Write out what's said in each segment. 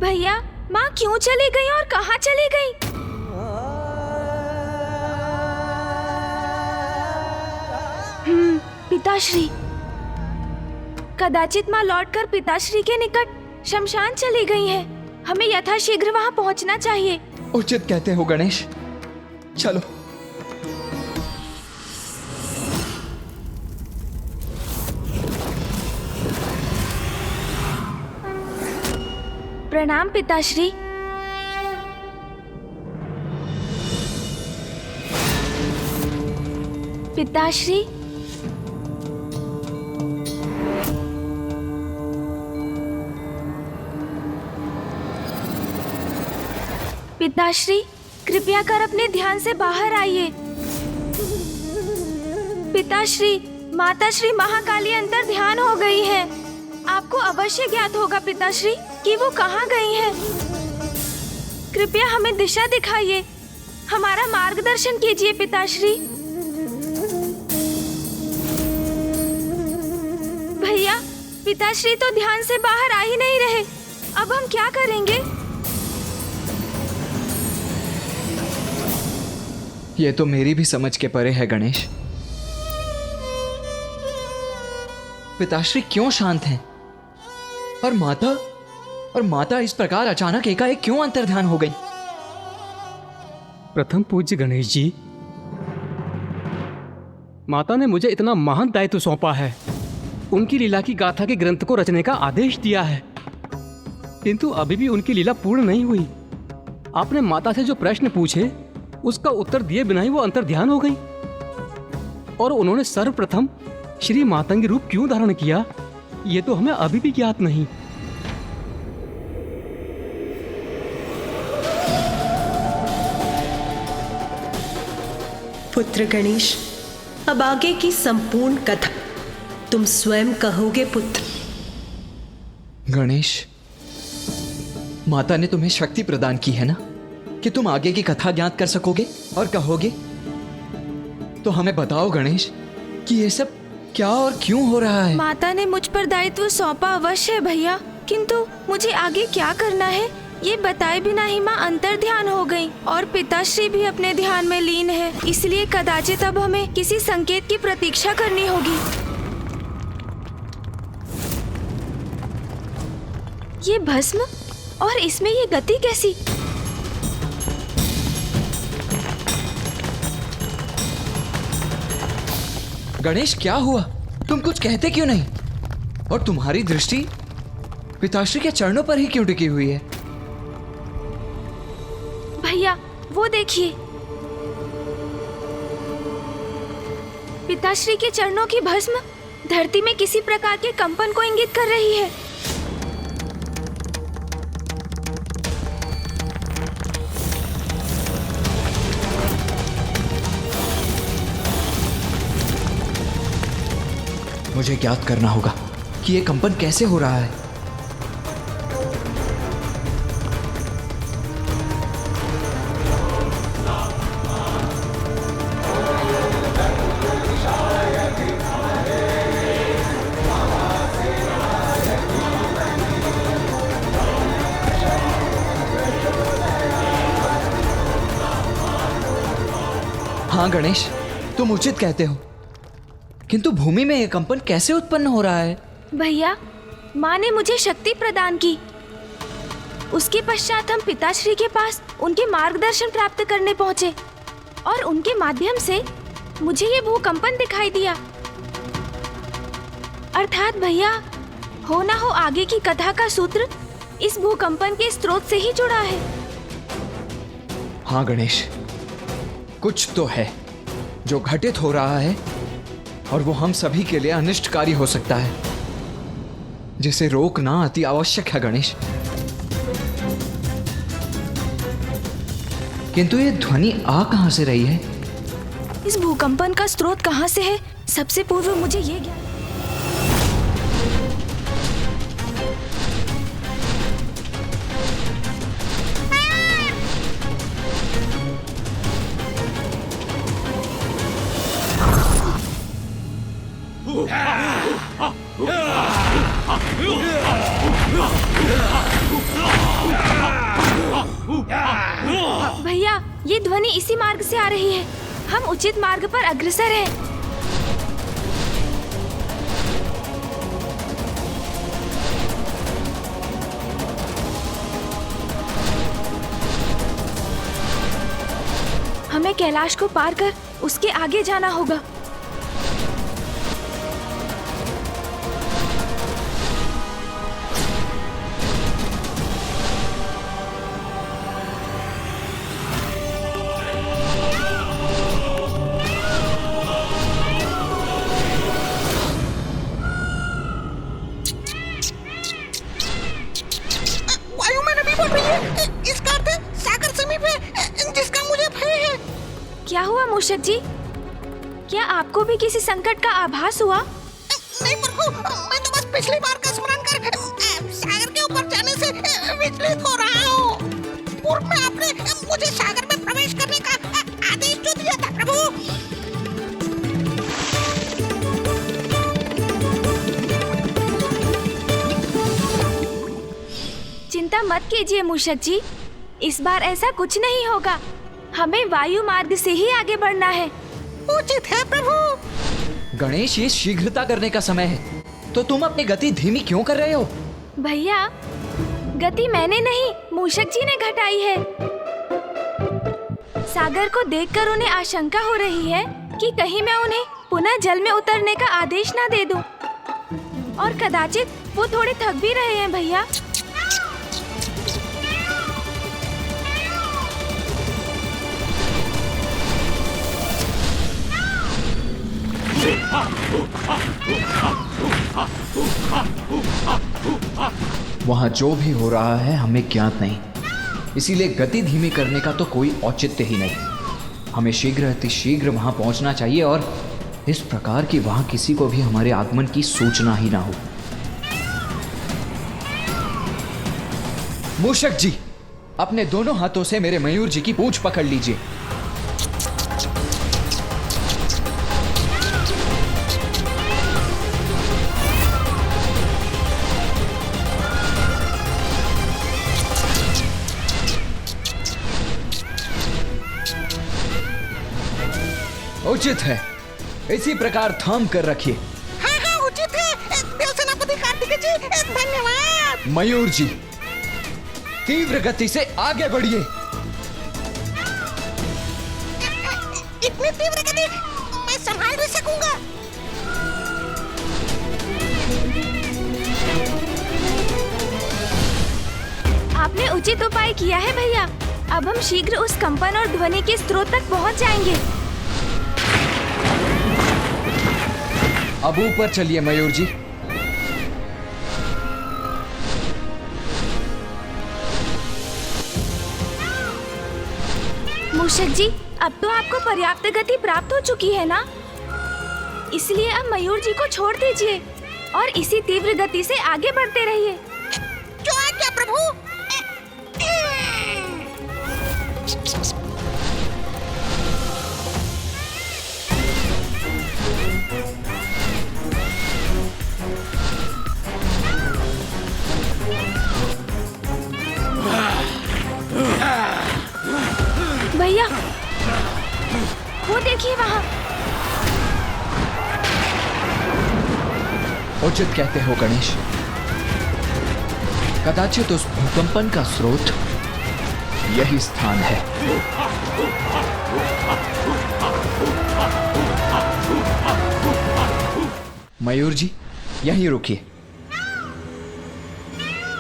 भैया, माँ क्यों चली गई और कहाँ चली गई? पिताश्री। कदाचित माँ लौटकर पिताश्री के निकट शमशान चली गई हैं। हमें यथाशीघ्र वहाँ पहुँचना चाहिए। उचित कहते हो गणेश, चलो। प्रणाम पिताश्री। पिताश्री, पिताश्री, कृपया कर अपने ध्यान से बाहर आइए। पिताश्री, माताश्री महाकाली अंतर ध्यान हो गई है। आपको अवश्य ज्ञात होगा पिताश्री कि वो कहाँ गई हैं। कृपया हमें दिशा दिखाइए, हमारा मार्गदर्शन कीजिए पिताश्री। भैया, पिताश्री तो ध्यान से बाहर आ ही नहीं रहे। अब हम क्या करेंगे? ये तो मेरी भी समझ के परे है गणेश। पिताश्री क्यों शांत हैं? और माता इस प्रकार अचानक एकाएक क्यों अंतर्ध्यान हो गई? प्रथम पूज्य गणेश जी, माता ने मुझे इतना महान दायित्व सौंपा है, उनकी लीला की गाथा के ग्रंथ को रचने का आदेश दिया है, किंतु अभी भी उनकी लीला पूर्ण नहीं हुई। आपने माता से जो प्रश्न पूछे उसका उत्तर दिए बिना ही वो अंतर्ध्यान हो गई, और उन्होंने सर्वप्रथम श्री मातंगी रूप क्यों धारण किया, ये तो हमें अभी भी ज्ञात नहीं। पुत्र गणेश, अब आगे की संपूर्ण कथा तुम स्वयं कहोगे पुत्र। गणेश, माता ने तुम्हें शक्ति प्रदान की है ना कि तुम आगे की कथा ज्ञात कर सकोगे और कहोगे। तो हमें बताओ गणेश कि ये सब क्या और क्यों हो रहा है? माता ने मुझ पर दायित्व सौंपा अवश्य है भैया, किंतु मुझे आगे क्या करना है ये बताए बिना ही माँ अंतर्ध्यान हो गई और पिताश्री भी अपने ध्यान में लीन है। इसलिए कदाचित अब हमें किसी संकेत की प्रतीक्षा करनी होगी। ये भस्म और इसमें ये गति कैसी? गणेश, क्या हुआ? तुम कुछ कहते क्यों नहीं? और तुम्हारी दृष्टि पिताश्री के चरणों पर ही क्यों टिकी हुई है? भैया, वो देखिए, पिताश्री के चरणों की भस्म धरती में किसी प्रकार के कंपन को इंगित कर रही है। मुझे ज्ञात करना होगा कि ये कंपन कैसे हो रहा है। हाँ गणेश, तुम उचित कहते हो, किंतु भूमि में यह कंपन कैसे उत्पन्न हो रहा है? भैया, माँ ने मुझे शक्ति प्रदान की। उसके पश्चात हम पिताश्री के पास उनके मार्गदर्शन प्राप्त करने पहुँचे और उनके माध्यम से मुझे ये भूकंपन दिखाई दिया। अर्थात भैया, हो ना हो आगे की कथा का सूत्र इस भूकंपन के स्रोत से ही जुड़ा है। हाँ गणेश, कुछ तो है जो घटित हो रहा है और वो हम सभी के लिए अनिष्टकारी हो सकता है, जिसे रोकना अति आवश्यक है गणेश। किंतु ये ध्वनि आ कहां से रही है? इस भूकंपन का स्रोत कहां से है, सबसे पूर्व मुझे ये ज्ञान। Yeah! भैया, ये ध्वनि इसी मार्ग से आ रही है। हम उचित मार्ग पर अग्रसर हैं। हमें कैलाश को पार कर उसके आगे जाना होगा। क्या हुआ मूषक जी? क्या आपको भी किसी संकट का आभास हुआ? नहीं प्रभु, मैं तो बस पिछली बार का स्मरण कर सागर के ऊपर जाने से विचलित हो रहा हूँ। पूर्व में आपने मुझे सागर में प्रवेश करने का आदेश जो दिया था प्रभु। चिंता मत कीजिए मूषक जी, इस बार ऐसा कुछ नहीं होगा। हमें वायु मार्ग से ही आगे बढ़ना है। उचित है प्रभु। गणेश, ये शीघ्रता करने का समय है, तो तुम अपनी गति धीमी क्यों कर रहे हो? भैया, गति मैंने नहीं, मूषक जी ने घटाई है। सागर को देखकर उन्हें आशंका हो रही है कि कहीं मैं उन्हें पुनः जल में उतरने का आदेश ना दे दूं। और कदाचित वो थोड़े थक भी रहे हैं भैया। वहाँ जो भी हो रहा है हमें ज्ञात नहीं, इसीलिए गति धीमी करने का तो कोई औचित्य ही नहीं। हमें शीघ्र अतिशीघ्र वहाँ पहुँचना चाहिए और इस प्रकार कि वहाँ किसी को भी हमारे आगमन की सूचना ही ना हो। मूषक जी, अपने दोनों हाथों से मेरे मयूर जी की पूंछ पकड़ लीजिए। उचित है, इसी प्रकार थाम कर रखिए। हाँ हाँ उचित है देव सेनापति कार्तिकेय जी, धन्यवाद। मयूर जी, तीव्र गति से आगे बढ़िए। इतनी तीव्र गति मैं संभाल नहीं सकूंगा। आपने उचित उपाय किया है भैया। अब हम शीघ्र उस कंपन और ध्वनि के स्रोत तक पहुंच जाएंगे। अब ऊपर चलिए मयूर जी। मूषक जी, अब तो आपको पर्याप्त गति प्राप्त हो चुकी है ना? इसलिए अब मयूर जी को छोड़ दीजिए और इसी तीव्र गति से आगे बढ़ते रहिए। जो आज्ञा प्रभु। भैया, वो देखिए वहाँ। उचित कहते हो गणेश, कदाचित उस भूकंपन का स्रोत यही स्थान है। मयूर जी, यहीं रुकिए।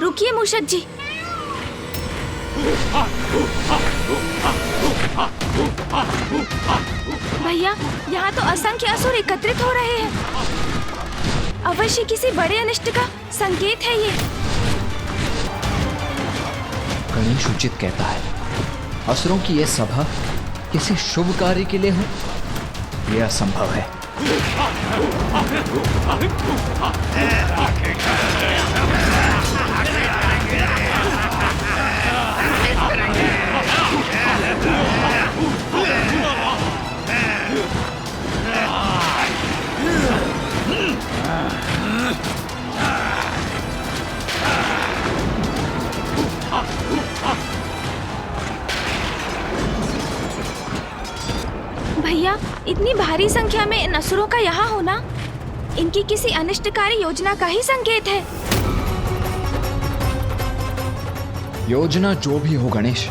रुकिए मूषक जी। भैया, यहाँ तो असंख्य असुर एकत्रित हो रहे हैं। अवश्य किसी बड़े अनिष्ट का संकेत है ये। गणेश उचित कहता है, असुरों की यह सभा किसी शुभ कार्य के लिए हो, यह असंभव है। इतनी भारी संख्या में इन असुरों का यहाँ होना इनकी किसी अनिष्टकारी योजना का ही संकेत है। योजना जो भी हो गणेश,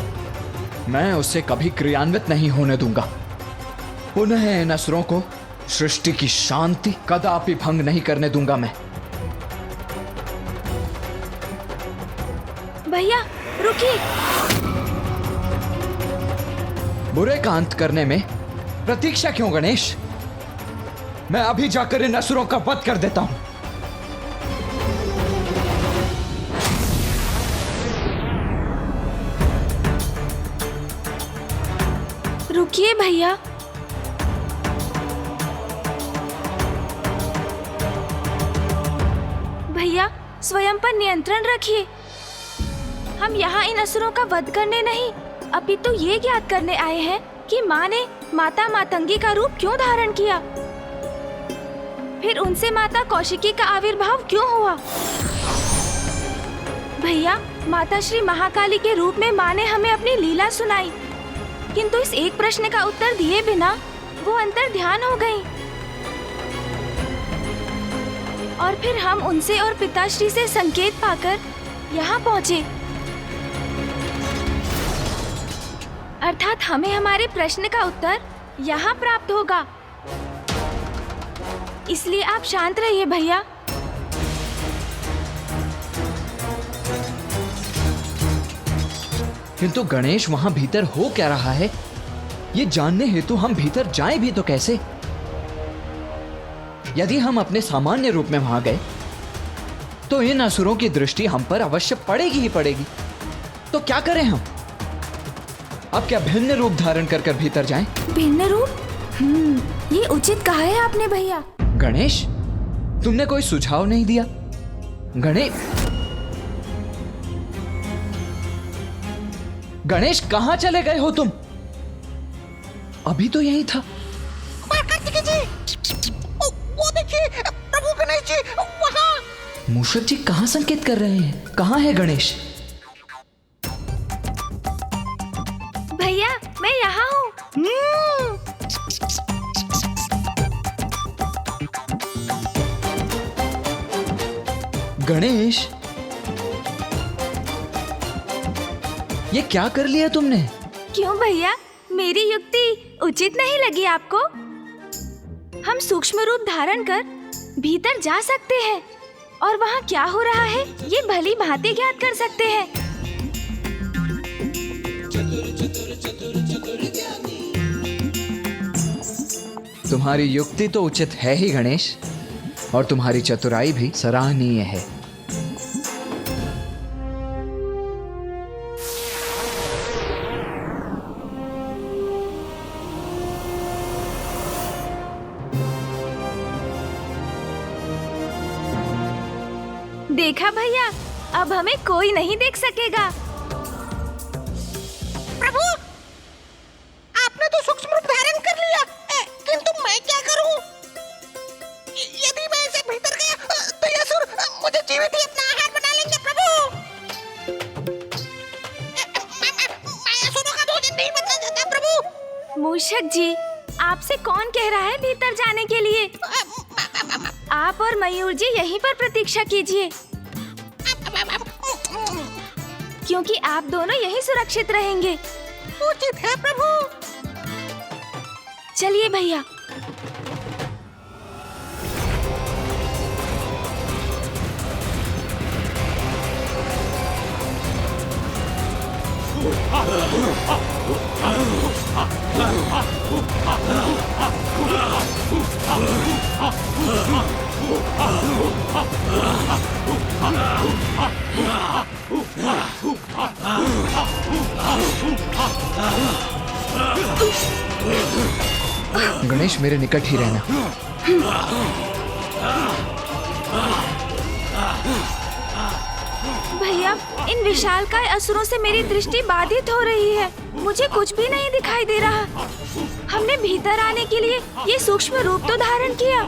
मैं उसे कभी क्रियान्वित नहीं होने दूंगा। पुनः इन असुरों को सृष्टि की शांति कदापि भंग नहीं करने दूंगा मैं। भैया रुकिए। बुरे का अंत करने में प्रतीक्षा क्यों गणेश? मैं अभी जाकर इन असुरों का वध कर देता हूं। रुकिए भैया। भैया स्वयं पर नियंत्रण रखिए। हम यहाँ इन असुरों का वध करने नहीं, अपितु ये ज्ञात करने आए हैं कि माँ ने माता मातंगी का रूप क्यों धारण किया, फिर उनसे माता कौशिकी का आविर्भाव क्यों हुआ। भैया माता श्री महाकाली के रूप में माँ ने हमें अपनी लीला सुनाई, किंतु इस एक प्रश्न का उत्तर दिए बिना वो अंतर ध्यान हो गईं। और फिर हम उनसे और पिताश्री से संकेत पाकर यहाँ पहुँचे, अर्थात हमें हमारे प्रश्न का उत्तर यहाँ प्राप्त होगा। इसलिए आप शांत रहिए भैया। किंतु गणेश वहां भीतर हो क्या रहा है, ये जानने हेतु हम भीतर जाएं भी तो कैसे? यदि हम अपने सामान्य रूप में वहां गए तो इन असुरों की दृष्टि हम पर अवश्य पड़ेगी ही पड़ेगी। तो क्या करें हम? अब क्या भिन्न रूप धारण कर कर भीतर जाएं? भिन्न रूप? ये उचित कहा है आपने भैया। गणेश, तुमने कोई सुझाव नहीं दिया। गणेश कहां चले गए हो तुम? अभी तो यही था। कार्तिकेय जी, वो देखिए प्रभु गणेश जी वहाँ। मूषक जी कहां संकेत कर रहे हैं? कहां है गणेश? भैया मैं यहाँ हूँ। गणेश, ये क्या कर लिया तुमने? क्यों भैया, मेरी युक्ति उचित नहीं लगी आपको? हम सूक्ष्म रूप धारण कर भीतर जा सकते हैं और वहाँ क्या हो रहा है ये भली भांति ज्ञात कर सकते हैं। तुम्हारी युक्ति तो उचित है ही गणेश, और तुम्हारी चतुराई भी सराहनीय है। देखा भैया, अब हमें कोई नहीं देख सकेगा। प्रभु, आपने तो सूक्ष्म रूप धारण कर लिया, किंतु मैं क्या करूं? यदि मैं इसे भीतर गया तो ये असुर मुझे जीवित ही अपना आहार बना लेंगे। प्रभु, मैं असुरों का भोजन नहीं बनना चाहता। प्रभु। मूषक जी, आपसे कौन कह रहा है भीतर जाने के लिए? आप और मयूर जी यहीं पर प्रतीक्षा कीजिए, क्योंकि आप दोनों यहीं सुरक्षित रहेंगे। उचित है प्रभु। चलिए भैया। गणेश, मेरे निकट ही रहना। भैया, इन विशालकाय असुरों से मेरी दृष्टि बाधित हो रही है। मुझे कुछ भी नहीं दिखाई दे रहा। हमने भीतर आने के लिए ये सूक्ष्म रूप तो धारण किया,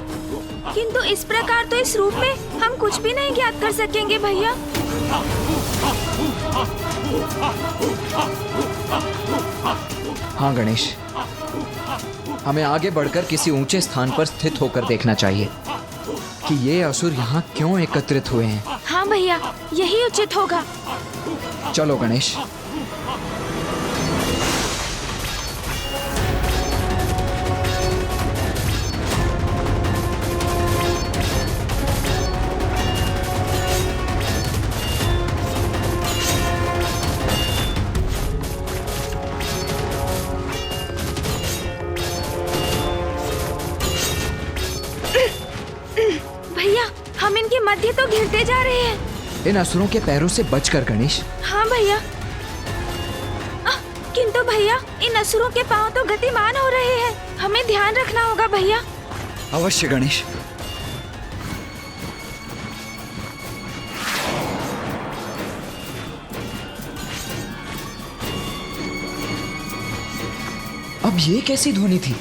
किंतु इस प्रकार तो इस रूप में हम कुछ भी नहीं ज्ञात कर सकेंगे भैया। हाँ गणेश, हमें आगे बढ़कर किसी ऊंचे स्थान पर स्थित होकर देखना चाहिए कि ये असुर यहाँ क्यों एकत्रित हुए हैं। हाँ भैया, यही उचित होगा। चलो गणेश। भैया, हम इनके मध्य तो घिरते जा रहे हैं। इन असुरों के पैरों से बचकर गणेश। हाँ भैया। किंतु भैया, इन असुरों के पांव तो गतिमान हो रहे हैं। हमें ध्यान रखना होगा भैया। अवश्य गणेश। अब ये कैसी ध्वनि थी?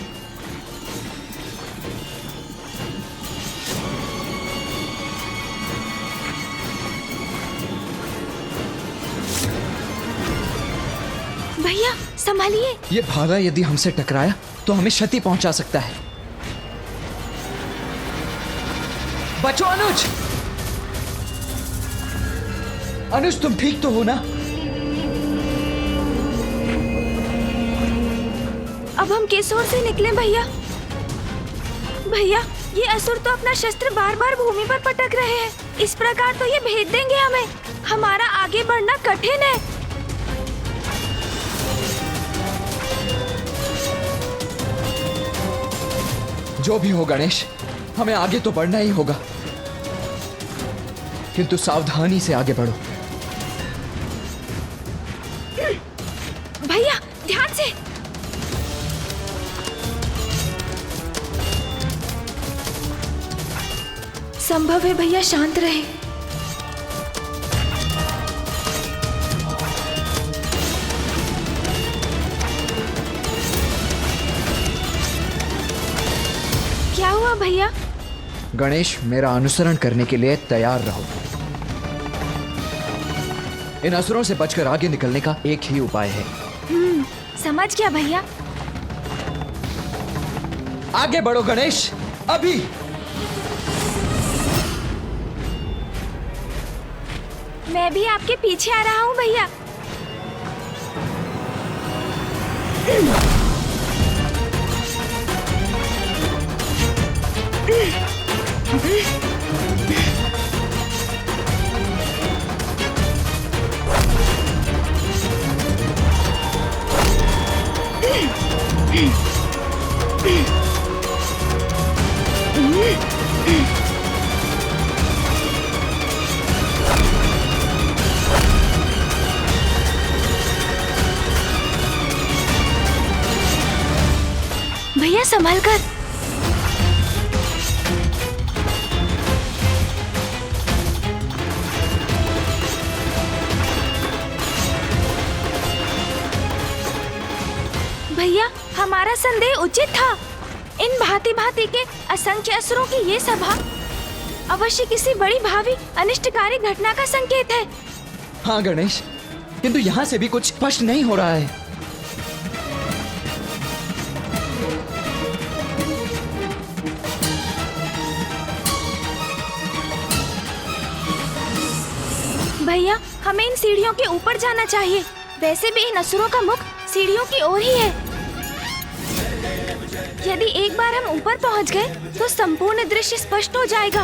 भैया संभालिए। ये भाला यदि हमसे टकराया तो हमें क्षति पहुंचा सकता है। बचो अनुज। अनुज, तुम ठीक तो हो ना? अब हम किस ओर से निकलें भैया? भैया, ये असुर तो अपना शस्त्र बार बार भूमि पर पटक रहे हैं। इस प्रकार तो ये भेद देंगे हमें। हमारा आगे बढ़ना कठिन है। जो भी हो गणेश, हमें आगे तो बढ़ना ही होगा, किंतु सावधानी से आगे बढ़ो। भैया ध्यान से। संभव है भैया शांत रहे। क्या हुआ भैया? गणेश, मेरा अनुसरण करने के लिए तैयार रहो। इन असुरों से बचकर आगे निकलने का एक ही उपाय है। समझ गया भैया। आगे बढ़ो गणेश, अभी। मैं भी आपके पीछे आ रहा हूँ भैया। भैया संभल कर। भैया, हमारा संदेह उचित था। इन भांति भांति के असंख्य असुरों की ये सभा अवश्य किसी बड़ी भावी अनिष्टकारी घटना का संकेत है। हाँ गणेश, किंतु यहाँ से भी कुछ स्पष्ट नहीं हो रहा है। भैया, हमें इन सीढ़ियों के ऊपर जाना चाहिए। वैसे भी इन असुरों का मुख सीढ़ियों की ओर ही है। यदि एक बार हम ऊपर पहुंच गए तो संपूर्ण दृश्य स्पष्ट हो जाएगा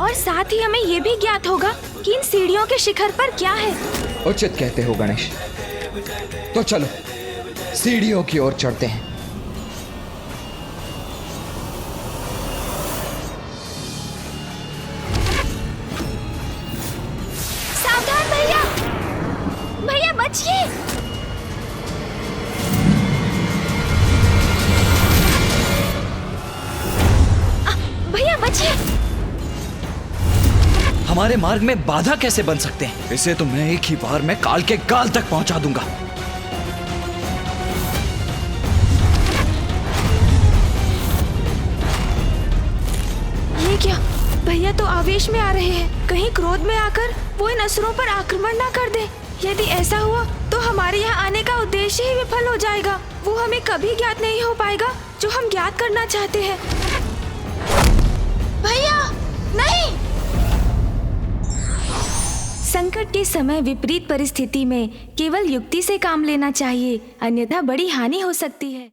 और साथ ही हमें ये भी ज्ञात होगा कि इन सीढ़ियों के शिखर पर क्या है। उचित कहते हो गणेश। तो चलो सीढ़ियों की ओर चढ़ते हैं। सावधान भैया। भैया बचिए। भैया बचिए। हमारे मार्ग में बाधा कैसे बन सकते हैं? इसे तो मैं एक ही बार में काल के गाल तक पहुंचा दूंगा। ये क्या? भैया तो आवेश में आ रहे हैं। कहीं क्रोध में आकर वो इन असुरों पर आक्रमण ना कर दे। यदि ऐसा हुआ तो तो हमारे यहाँ आने का उद्देश्य ही विफल हो जाएगा। वो हमें कभी ज्ञात नहीं हो पाएगा जो हम ज्ञात करना चाहते हैं। भैया नहीं। संकट के समय विपरीत परिस्थिति में केवल युक्ति से काम लेना चाहिए, अन्यथा बड़ी हानि हो सकती है।